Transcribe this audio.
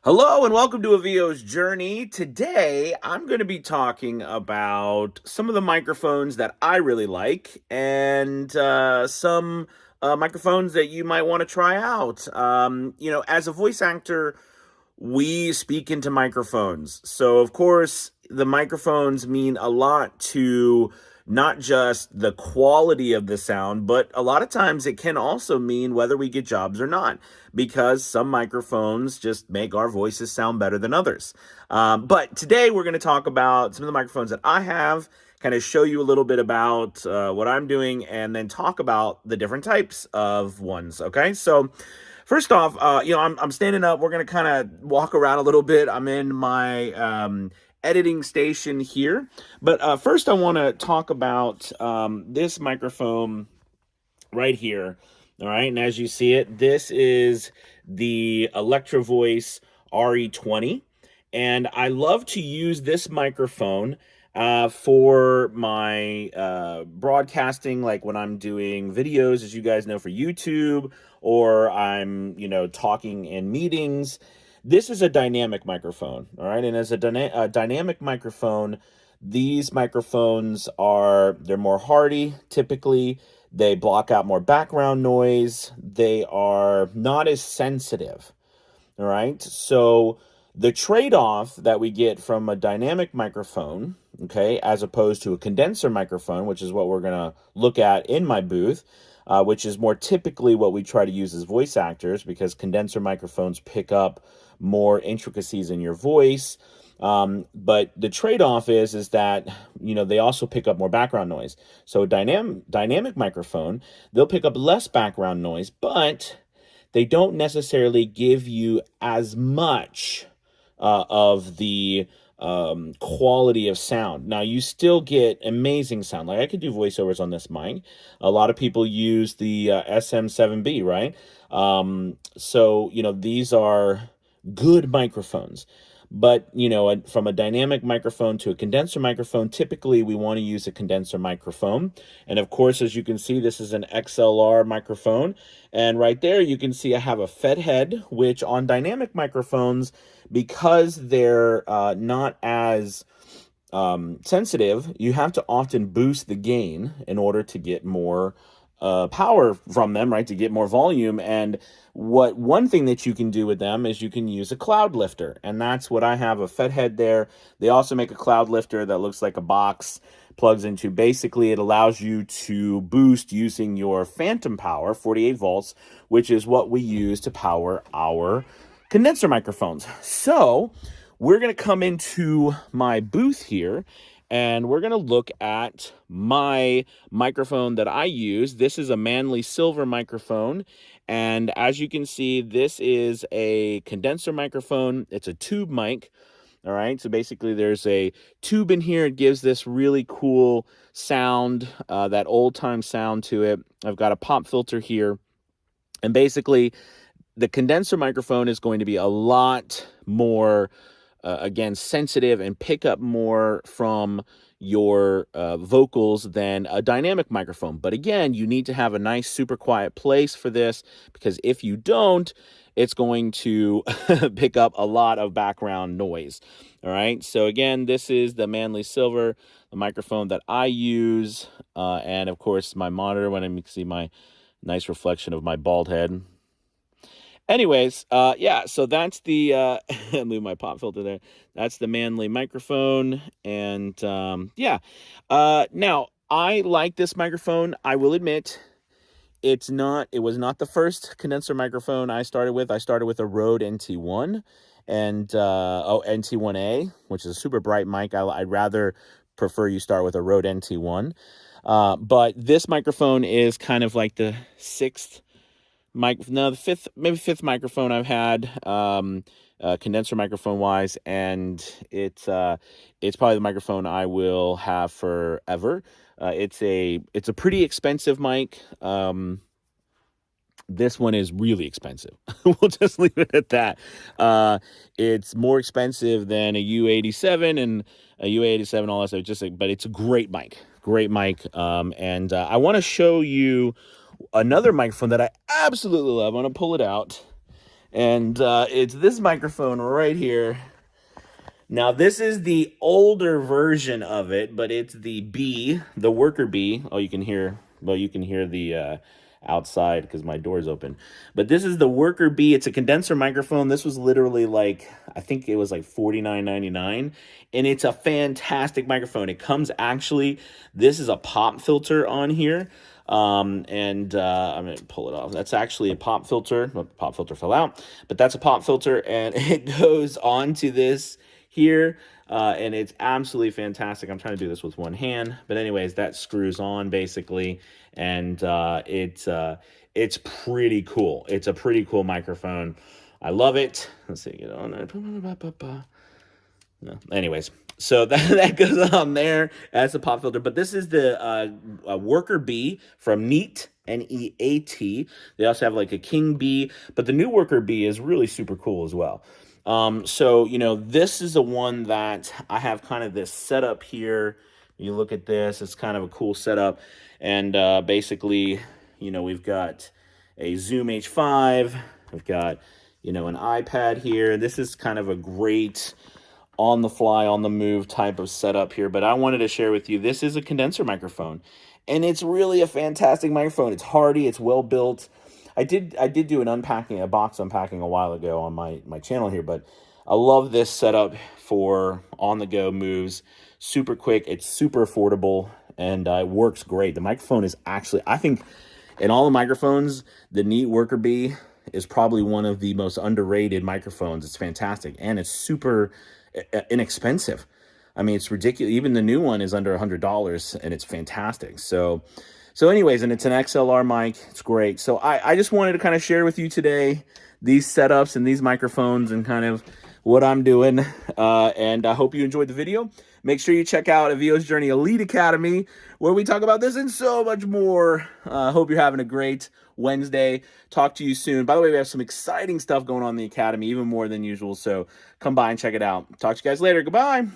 Hello and welcome to Avio's Journey. Today, I'm going to be talking about some of the microphones that I really like and some microphones that you might want to try out. As a voice actor, we speak into microphones. So, of course, the microphones mean a lot to not just the quality of the sound, but a lot of times it can also mean whether we get jobs or not, because some microphones just make our voices sound better than others. But today we're going to talk about some of the microphones that I have, kind of show you a little bit about what I'm doing, and then talk about the different types of ones. Okay, so first off, I'm standing up. We're gonna kind of walk around a little bit. I'm in my editing station here, but first I want to talk about this microphone right here. All right, and as you see it, this is the Electro Voice RE20, and I love to use this microphone for my broadcasting, like when I'm doing videos, as you guys know, for YouTube, or I'm, talking in meetings. This is a dynamic microphone, all right? And as a dynamic microphone, these microphones they're more hardy, typically. They block out more background noise. They are not as sensitive, all right? So the trade-off that we get from a dynamic microphone, okay, as opposed to a condenser microphone, which is what we're going to look at in my booth, which is more typically what we try to use as voice actors, because condenser microphones pick up more intricacies in your voice. But the trade-off is that, they also pick up more background noise. So a dynamic microphone, they'll pick up less background noise, but they don't necessarily give you as much of the quality of sound. Now, you still get amazing sound. Like, I could do voiceovers on this mic. A lot of people use the SM7B, right? So, these are good microphones. But, from a dynamic microphone to a condenser microphone, typically we want to use a condenser microphone. And of course, as you can see, this is an XLR microphone. And right there, you can see I have a fed head, which on dynamic microphones, because they're not as sensitive, you have to often boost the gain in order to get more power from them, right? To get more volume. And one thing that you can do with them is you can use a cloud lifter. And that's what I have, a fed head there. They also make a cloud lifter that looks like a box, plugs into. Basically, it allows you to boost using your phantom power, 48 volts, which is what we use to power our condenser microphones. So we're going to come into my booth here, and we're going to look at my microphone that I use. This is a Manley silver microphone. And as you can see, this is a condenser microphone. It's a tube mic. All right. So basically, there's a tube in here. It gives this really cool sound, that old time sound to it. I've got a pop filter here. And basically, the condenser microphone is going to be a lot more again, sensitive and pick up more from your vocals than a dynamic microphone. But again, you need to have a nice, super quiet place for this, because if you don't, it's going to pick up a lot of background noise. All right. So again, this is the Manley Silver, the microphone that I use. And of course, my monitor, when I can see my nice reflection of my bald head. Anyways, yeah, so that's the move my pop filter there. That's the Manley microphone. And yeah. Now I like this microphone. I will admit it was not the first condenser microphone I started with. I started with a Rode NT1 and NT1A, which is a super bright mic. I'd rather prefer you start with a Rode NT1. But this microphone is kind of like the the fifth microphone I've had, condenser microphone wise, and it's probably the microphone I will have forever. It's a pretty expensive mic. This one is really expensive. We'll just leave it at that. It's more expensive than a U87 and a U87, all that stuff. But it's a great mic. Great mic. And I want to show you another microphone that I absolutely love. I'm going to pull it out. And it's this microphone right here. Now, this is the older version of it, but it's the B, the worker B. Oh, you can hear, well, you can hear the outside because my door's open. But this is the worker B. It's a condenser microphone. This was literally like, I think it was like $49.99. And it's a fantastic microphone. It comes actually, this is a pop filter on here. And I'm going to pull it off. That's actually a pop filter. Well, the pop filter fell out, but that's a pop filter, and it goes onto this here, and it's absolutely fantastic. I'm trying to do this with one hand, but anyways, that screws on basically, and it's pretty cool. It's a pretty cool microphone. I love it. Let's see, get on there. No. Anyways, so that goes on there. That's a pop filter. But this is the Worker B from Neat, Neat. They also have like a King B, but the new Worker B is really super cool as well. So, you know, this is the one that I have kind of this setup here. You look at this, it's kind of a cool setup. And basically, you know, we've got a Zoom H5. We've got, you know, an iPad here. This is kind of a great on the fly, on the move type of setup here, but I wanted to share with you, this is a condenser microphone, and it's really a fantastic microphone. It's hardy, it's well built. I did do an unpacking, a box unpacking a while ago on my channel here, but I love this setup for on the go moves. Super quick, it's super affordable, and it works great. The microphone is actually, I think, in all the microphones, the Neat Worker B is probably one of the most underrated microphones. It's fantastic, and it's super inexpensive. I mean, it's ridiculous. Even the new one is under $100, and it's fantastic. So anyways, and it's an XLR mic. It's great. So I just wanted to kind of share with you today these setups and these microphones and kind of what I'm doing. And I hope you enjoyed the video. Make sure you check out Avio's Journey Elite Academy, where we talk about this and so much more. Hope you're having a great Wednesday. Talk to you soon. By the way, we have some exciting stuff going on in the Academy, even more than usual. So come by and check it out. Talk to you guys later. Goodbye.